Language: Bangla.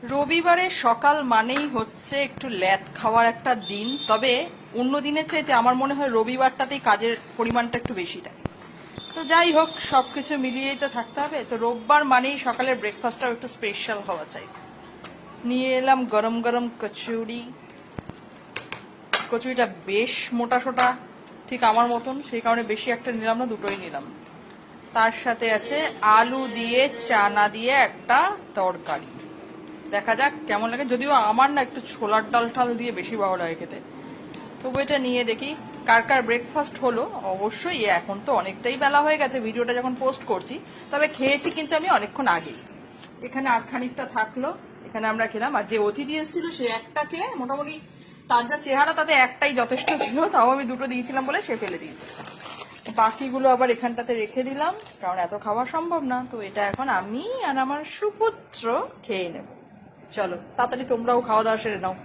রবিবারে সকাল মানেই হচ্ছে একটু ল্যাদ খাওয়ার একটা দিন, তবে অন্য দিনের চাইতে আমার মনে হয় রবিবারটাতেই কাজের পরিমাণটা একটু বেশি থাকে। তো যাই হোক, সবকিছু মিলিয়েই তো থাকতে হবে। তো রোববার মানেই সকালের ব্রেকফাস্টটাও একটু স্পেশাল হওয়া চাই। নিয়ে এলাম গরম গরম কচুরি। কচুরিটা বেশ মোটা সোটা, ঠিক আমার মতন, সেই কারণে বেশি একটা নিলাম না, দুটোই নিলাম। তার সাথে আছে আলু দিয়ে চানা দিয়ে একটা তরকারি। দেখা যাক কেমন লাগে, যদিও আমার না একটু ছোলার ডাল ঠাল দিয়ে বেশি ভালো লাগে খেতে। তবু এটা নিয়ে দেখি কার কার ব্রেকফাস্ট হলো। অবশ্যই এখন তো অনেকটাই বেলা হয়ে গেছে ভিডিওটা যখন পোস্ট করছি, তবে খেয়েছি কিন্তু আমি অনেকক্ষণ আগে। এখানে আর খানিকটা থাকলো, এখানে আমরা খেলাম। আর যে অতিথি এসেছিল সে একটা খেয়ে মোটামুটি, তার যা চেহারা তাতে একটাই যথেষ্ট ছিল, তাও আমি দুটো দিয়েছিলাম বলে সে ফেলে দিয়েছে। বাকিগুলো আবার এখানটাতে রেখে দিলাম, কারণ এত খাওয়া সম্ভব না। তো এটা এখন আমি আর আমার সুপুত্র খেয়ে নেব। চলো তাড়াতাড়ি তোমরাও খাওয়া দাওয়া সেরে নাও।